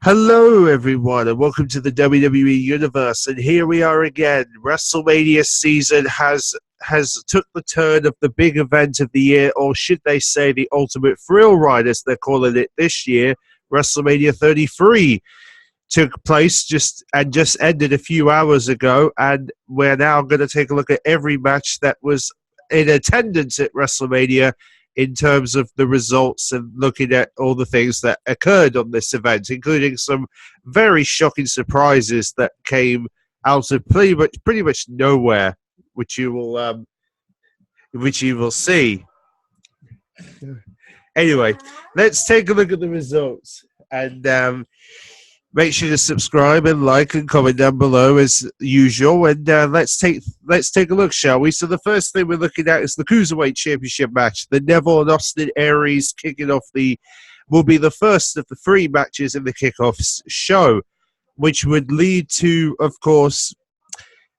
Hello, everyone, and welcome to the WWE Universe. And here we are again. WrestleMania season has took the turn of the big event of the year, or should they say, the ultimate thrill ride, as they're calling it this year. WrestleMania 33 took place just ended a few hours ago, and we're now going to take a look at every match that was in attendance at WrestleMania in terms of the results and looking at all the things that occurred on this event, including some very shocking surprises that came out of pretty much nowhere, which you will see. Anyway, let's take a look at the results, and make sure to subscribe and like and comment down below as usual. And let's take a look, shall we? So the first thing we're looking at is the Cruiserweight Championship match. The Neville and Austin Aries will be the first of the three matches in the kickoff show, which would lead to, of course,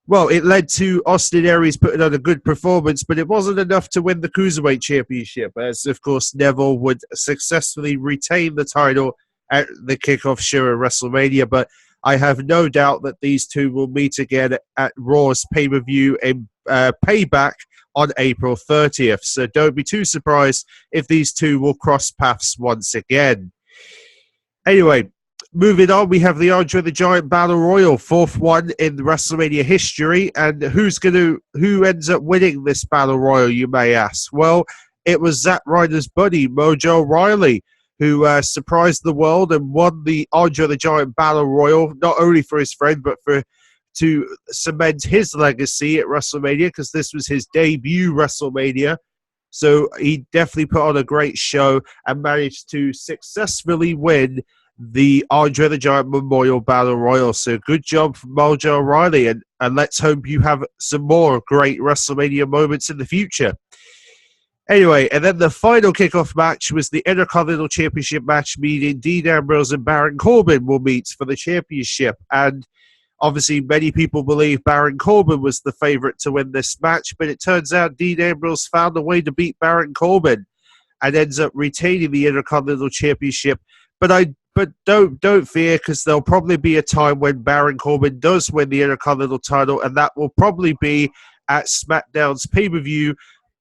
it led to Austin Aries putting on a good performance, but it wasn't enough to win the Cruiserweight Championship, as, of course, Neville would successfully retain the title at the kickoff show at WrestleMania. But I have no doubt that these two will meet again at Raw's pay-per-view in Payback on April 30th. So don't be too surprised if these two will cross paths once again. Anyway, moving on, we have the Andre the Giant Battle Royal, fourth one in WrestleMania history. And who ends up winning this Battle Royal, you may ask? Well, it was Zack Ryder's buddy, Mojo Rawley, who surprised the world and won the Andre the Giant Battle Royal, not only for his friend, but to cement his legacy at WrestleMania, because this was his debut WrestleMania. So he definitely put on a great show and managed to successfully win the Andre the Giant Memorial Battle Royal. So good job from Mojo Rawley, and let's hope you have some more great WrestleMania moments in the future. Anyway, and then the final kickoff match was the Intercontinental Championship match, meaning Dean Ambrose and Baron Corbin will meet for the championship. And obviously, many people believe Baron Corbin was the favorite to win this match, but it turns out Dean Ambrose found a way to beat Baron Corbin and ends up retaining the Intercontinental Championship. But don't fear, because there'll probably be a time when Baron Corbin does win the Intercontinental title, and that will probably be at SmackDown's pay-per-view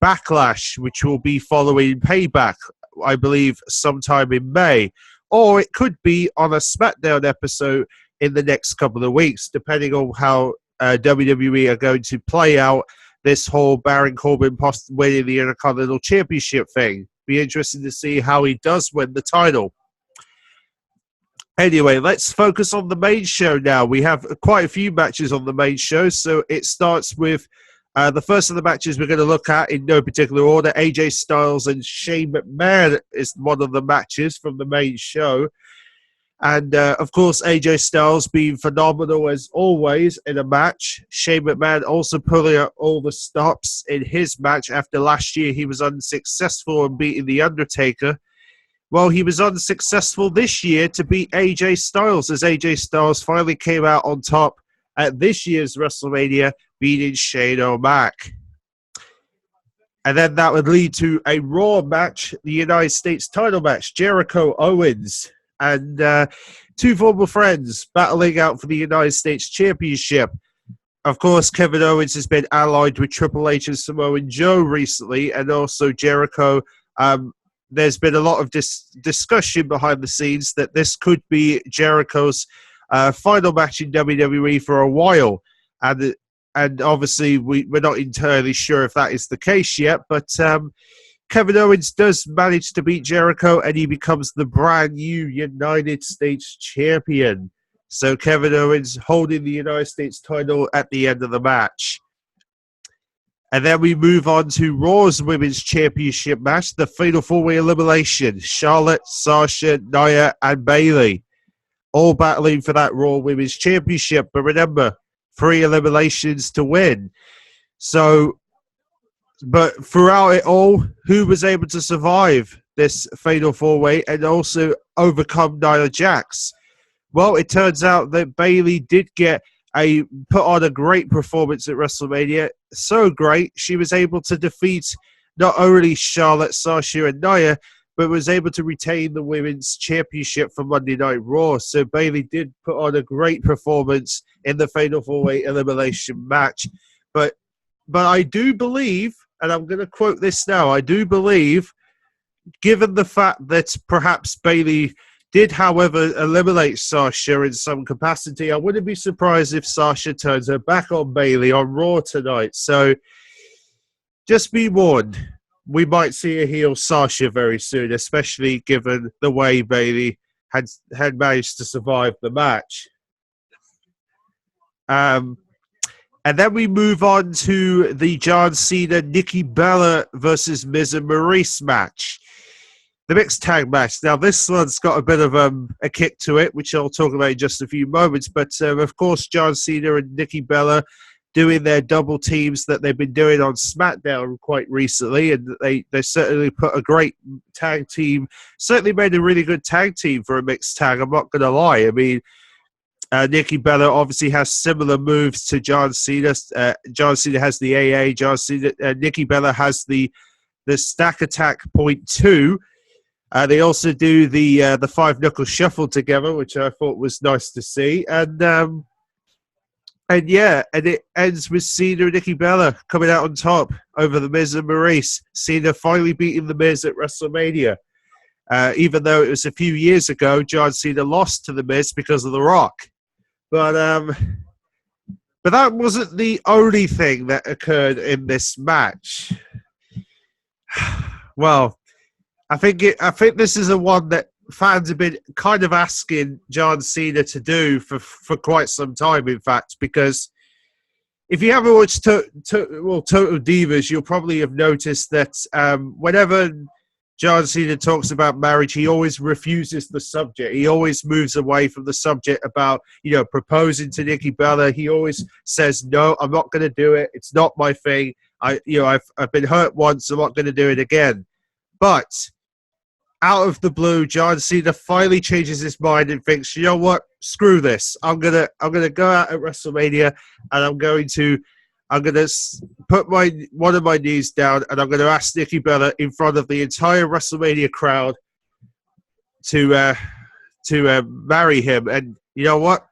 Backlash, which will be following Payback, I believe, sometime in May. Or it could be on a SmackDown episode in the next couple of weeks, depending on how WWE are going to play out this whole Baron Corbin winning the Intercontinental Championship thing. Be interesting to see how he does win the title. Anyway, let's focus on the main show now. We have quite a few matches on the main show, so it starts with the first of the matches we're going to look at in no particular order. AJ Styles and Shane McMahon is one of the matches from the main show. And, of course, AJ Styles being phenomenal as always in a match. Shane McMahon also pulling out all the stops in his match after last year he was unsuccessful in beating The Undertaker. Well, he was unsuccessful this year to beat AJ Styles, as AJ Styles finally came out on top at this year's WrestleMania, beating Shane O'Mac. And then that would lead to a Raw match, the United States title match, Jericho Owens and two former friends battling out for the United States Championship. Of course, Kevin Owens has been allied with Triple H and Samoa Joe recently, and also Jericho. There's been a lot of discussion behind the scenes that this could be Jericho's final match in WWE for a while. And obviously, we're not entirely sure if that is the case yet, but Kevin Owens does manage to beat Jericho, and he becomes the brand new United States champion. So Kevin Owens holding the United States title at the end of the match. And then we move on to Raw's Women's Championship match, the Fatal 4-Way Elimination. Charlotte, Sasha, Nia, and Bayley all battling for that Raw Women's Championship. But remember, 3 eliminations to win. So, but throughout it all, who was able to survive this Fatal 4-Way and also overcome Nia Jax? Well, it turns out that Bayley did put on a great performance at WrestleMania. So great, she was able to defeat not only Charlotte, Sasha, and Nia, but was able to retain the women's championship for Monday Night Raw. So Bayley did put on a great performance in the Fatal 4-Way elimination match. But I do believe, and I'm going to quote this now, I do believe, given the fact that perhaps Bayley did, however, eliminate Sasha in some capacity, I wouldn't be surprised if Sasha turns her back on Bayley on Raw tonight. So just be warned, we might see a heel Sasha very soon, especially given the way Bayley had managed to survive the match. And then we move on to the John Cena, Nikki Bella versus Miz and Maurice match. The mixed tag match. Now, this one's got a bit of a kick to it, which I'll talk about in just a few moments. But, of course, John Cena and Nikki Bella doing their double teams that they've been doing on SmackDown quite recently. And they certainly put a great tag team, certainly made a really good tag team for a mixed tag. I'm not going to lie. I mean, Nikki Bella obviously has similar moves to John Cena. John Cena has the AA. Nikki Bella has the Stack Attack .2. They also do the Five Knuckle Shuffle together, which I thought was nice to see. And it ends with Cena and Nikki Bella coming out on top over The Miz and Maurice. Cena finally beating The Miz at WrestleMania. Even though it was a few years ago, John Cena lost to The Miz because of The Rock. But that wasn't the only thing that occurred in this match. Well, I think this is the one that fans have been kind of asking John Cena to do for quite some time, in fact, because if you haven't watched Total Divas, you'll probably have noticed that whenever John Cena talks about marriage, he always refuses the subject. He always moves away from the subject about, proposing to Nikki Bella. He always says, no, I'm not going to do it. It's not my thing. I've been hurt once. I'm not going to do it again. But out of the blue, John Cena finally changes his mind and thinks, you know what? Screw this. I'm gonna go out at WrestleMania and I'm going to put one of my knees down and I'm going to ask Nikki Bella in front of the entire WrestleMania crowd to marry him. And you know what?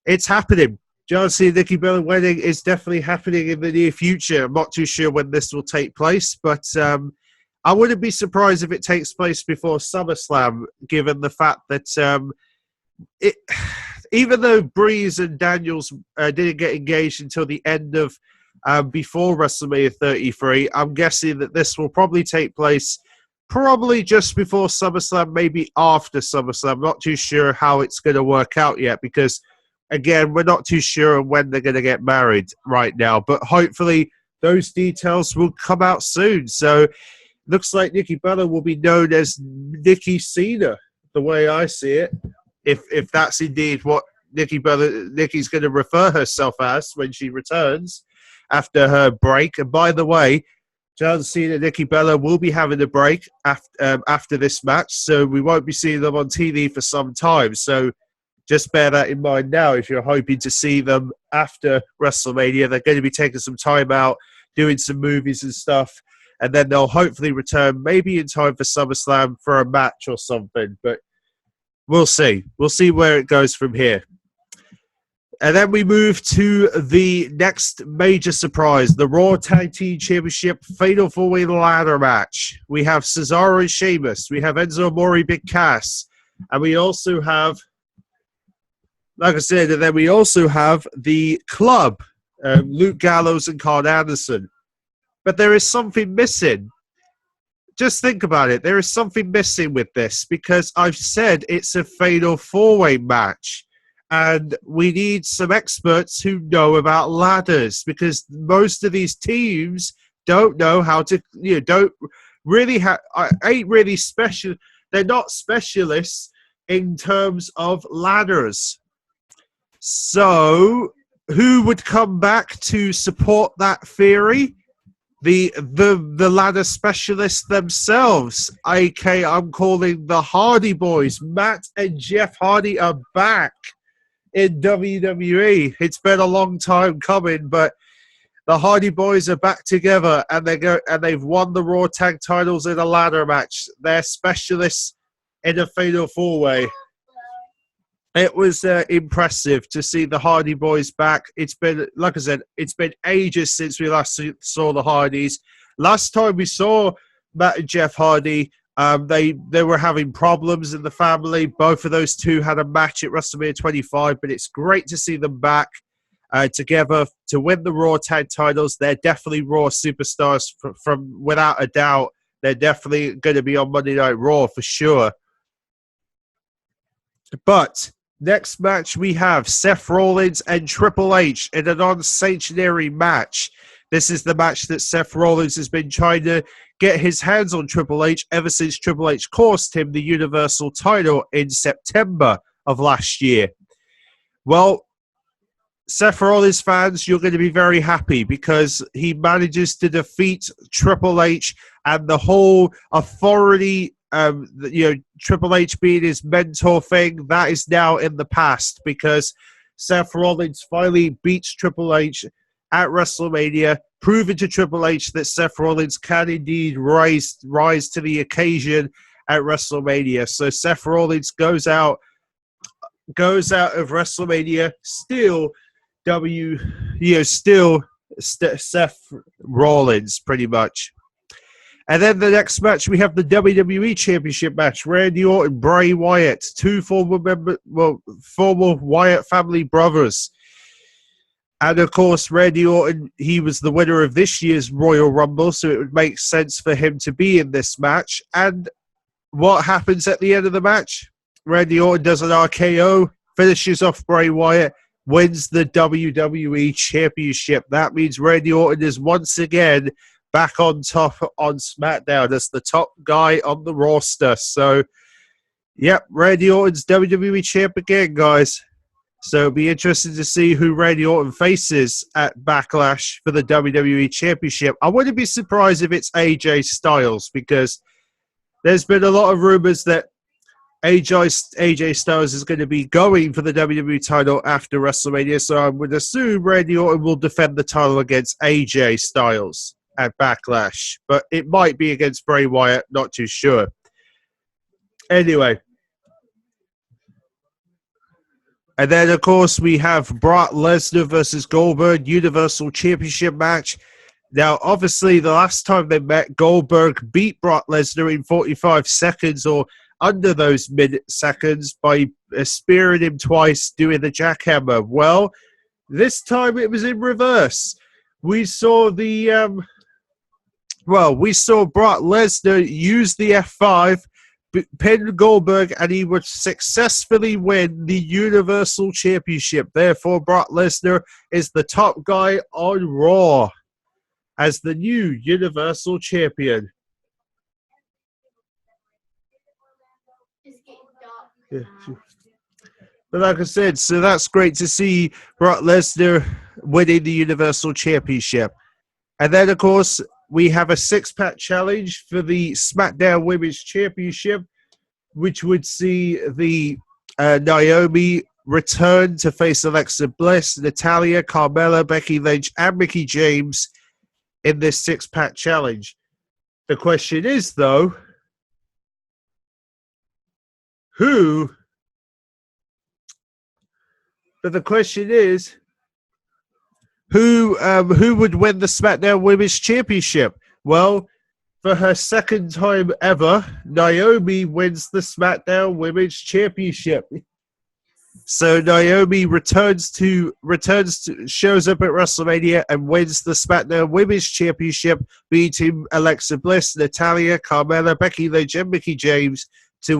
It's happening. John Cena, Nikki Bella wedding is definitely happening in the near future. I'm not too sure when this will take place, but I wouldn't be surprised if it takes place before SummerSlam, given the fact that even though Breeze and Daniels didn't get engaged until the end of before WrestleMania 33, I'm guessing that this will probably take place probably just before SummerSlam, maybe after SummerSlam. I'm not too sure how it's going to work out yet because, again, we're not too sure when they're going to get married right now. But hopefully those details will come out soon. So looks like Nikki Bella will be known as Nikki Cena, the way I see it. If that's indeed what Nikki's going to refer herself as when she returns after her break. And by the way, John Cena and Nikki Bella will be having a break after this match, so we won't be seeing them on TV for some time. So just bear that in mind now. If you're hoping to see them after WrestleMania, they're going to be taking some time out, doing some movies and stuff, and then they'll hopefully return maybe in time for SummerSlam for a match or something. But we'll see. We'll see where it goes from here. And then we move to the next major surprise, the Raw Tag Team Championship Fatal 4-Way Ladder match. We have Cesaro and Sheamus. We have Enzo Amore, Big Cass. And we also have, like I said, and then we also have the Club, Luke Gallows and Carl Anderson. But there is something missing. Just think about it. There is something missing with this because I've said it's a Fatal 4-Way match. And we need some experts who know about ladders because most of these teams don't know how to, don't really ain't really special. They're not specialists in terms of ladders. So who would come back to support that theory? The ladder specialists themselves. Okay, I'm calling the Hardy Boys. Matt and Jeff Hardy are back in WWE. It's been a long time coming, but The Hardy Boys are back together, and they've won the Raw Tag Titles in a ladder match. They're specialists in a Fatal 4-Way. It was impressive to see the Hardy Boys back. It's been, like I said, it's been ages since we last saw the Hardys. Last time we saw Matt and Jeff Hardy, they were having problems in the family. Both of those two had a match at WrestleMania 25, but it's great to see them back together to win the Raw Tag Titles. They're definitely Raw superstars from without a doubt. They're definitely going to be on Monday Night Raw for sure. But next match we have Seth Rollins and Triple H in a non-sanctionary match. This is the match that Seth Rollins has been trying to get his hands on Triple H ever since Triple H cost him the Universal title in September of last year. Well, Seth Rollins fans, you're going to be very happy because he manages to defeat Triple H and the whole authority, Triple H being his mentor thing, that is now in the past because Seth Rollins finally beats Triple H at WrestleMania, proving to Triple H that Seth Rollins can indeed rise to the occasion at WrestleMania. So Seth Rollins goes out of WrestleMania still Seth Rollins pretty much. And then the next match, we have the WWE Championship match. Randy Orton, Bray Wyatt, two former Wyatt family brothers. And, of course, Randy Orton, he was the winner of this year's Royal Rumble, so it would make sense for him to be in this match. And what happens at the end of the match? Randy Orton does an RKO, finishes off Bray Wyatt, wins the WWE Championship. That means Randy Orton is once again back on top on SmackDown as the top guy on the roster. So, yep, Randy Orton's WWE champ again, guys. So it'll be interesting to see who Randy Orton faces at Backlash for the WWE Championship. I wouldn't be surprised if it's AJ Styles because there's been a lot of rumors that AJ Styles is going to be going for the WWE title after WrestleMania. So I would assume Randy Orton will defend the title against AJ Styles at Backlash. But it might be against Bray Wyatt, not too sure. Anyway. And then, of course, we have Brock Lesnar versus Goldberg Universal Championship match. Now, obviously, the last time they met, Goldberg beat Brock Lesnar in 45 seconds or under those seconds by spearing him twice, doing the jackhammer. Well, this time it was in reverse. We saw Brock Lesnar use the F5, pin Goldberg, and he would successfully win the Universal Championship. Therefore, Brock Lesnar is the top guy on Raw as the new Universal Champion. Yeah. But like I said, so that's great to see Brock Lesnar winning the Universal Championship. And then, of course, we have a six-pack challenge for the SmackDown Women's Championship, which would see the Naomi return to face Alexa Bliss, Natalya, Carmella, Becky Lynch, and Mickie James in this six-pack challenge. The question is, though, who would win the SmackDown Women's Championship? Well, for her second time ever, Naomi wins the SmackDown Women's Championship. So Naomi shows up at WrestleMania and wins the SmackDown Women's Championship, beating Alexa Bliss, Natalya, Carmella, Becky Lynch, and Mickie James to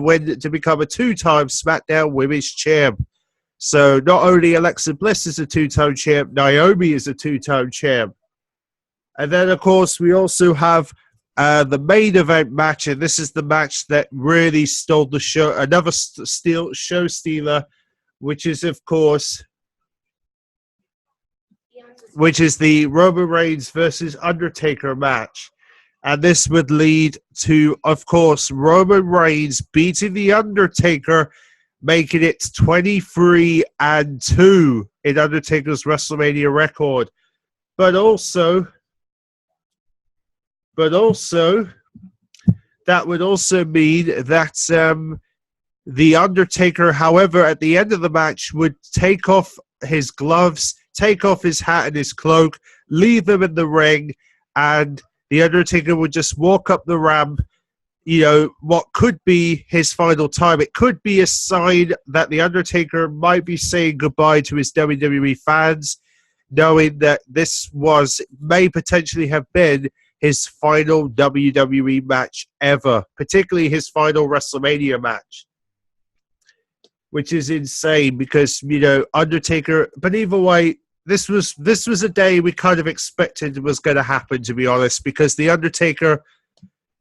become a two-time SmackDown Women's Champ. So not only Alexa Bliss is a two-time champ, Naomi is a two-time champ. And then, of course, we also have the main event match, and this is the match that really stole the show, another show stealer, which is, of course, the Roman Reigns versus Undertaker match. And this would lead to, of course, Roman Reigns beating The Undertaker, making it 23-2 in Undertaker's WrestleMania record. but also, that would also mean that the Undertaker, however, at the end of the match, would take off his gloves, take off his hat and his cloak, leave them in the ring, and the Undertaker would just walk up the ramp. What could be his final time. It could be a sign that the Undertaker might be saying goodbye to his WWE fans, knowing that this may potentially have been his final WWE match ever, particularly his final WrestleMania match, which is insane because, Undertaker, but either way, this was a day we kind of expected was going to happen, to be honest, because the Undertaker,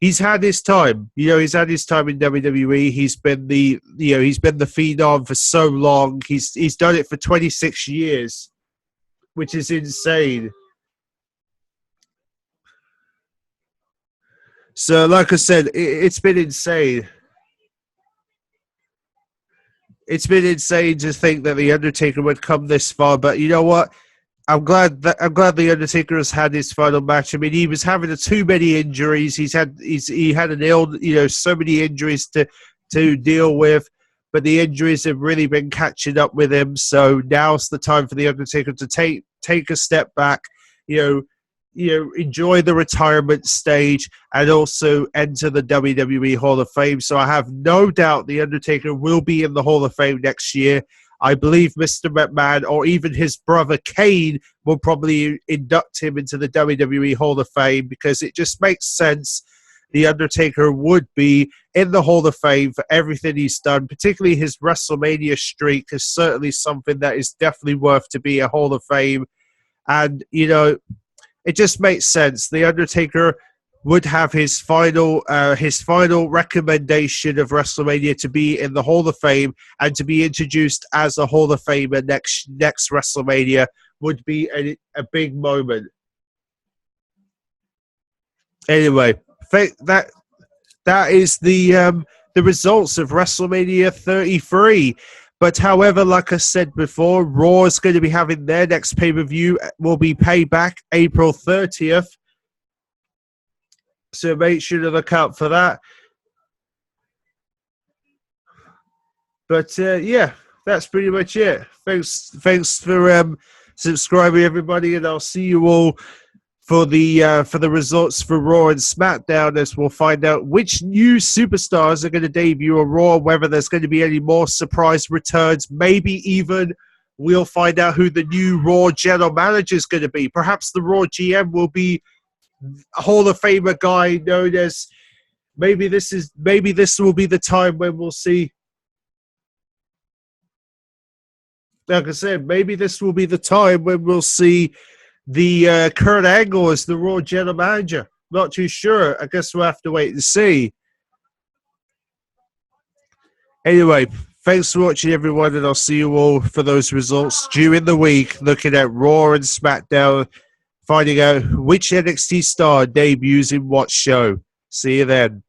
he's had his time. He's had his time in WWE. He's been the phenom for so long. He's done it for 26 years, which is insane. So, like I said, it's been insane. It's been insane to think that the Undertaker would come this far. But you know what? I'm glad the Undertaker has had his final match. I mean, he was having too many injuries. He had so many injuries to deal with, but the injuries have really been catching up with him. So now's the time for the Undertaker to take a step back, enjoy the retirement stage and also enter the WWE Hall of Fame. So I have no doubt the Undertaker will be in the Hall of Fame next year. I believe Mr. McMahon or even his brother Kane will probably induct him into the WWE Hall of Fame because it just makes sense. The Undertaker would be in the Hall of Fame for everything he's done, particularly his WrestleMania streak is certainly something that is definitely worth to be a Hall of Fame. And, it just makes sense. The Undertaker would have his final recommendation of WrestleMania to be in the Hall of Fame and to be introduced as a Hall of Famer next WrestleMania would be a big moment. Anyway, that is the results of WrestleMania 33. But however, like I said before, Raw is going to be having their next pay-per-view. Will be Payback April 30th. So make sure to look out for that. But yeah, that's pretty much it. Thanks for subscribing, everybody, and I'll see you all for the results for Raw and SmackDown, as we'll find out which new superstars are going to debut on Raw, whether there's going to be any more surprise returns. Maybe even we'll find out who the new Raw general manager is going to be. Perhaps the Raw GM will be a Hall of Famer guy known as. Maybe this will be the time when we'll see. Like I said, maybe this will be the time when we'll see the Kurt Angle as the Raw general manager. Not too sure. I guess we'll have to wait and see. Anyway, thanks for watching, everyone, and I'll see you all for those results during the week, looking at Raw and SmackDown, finding out which NXT star debuts in what show. See you then.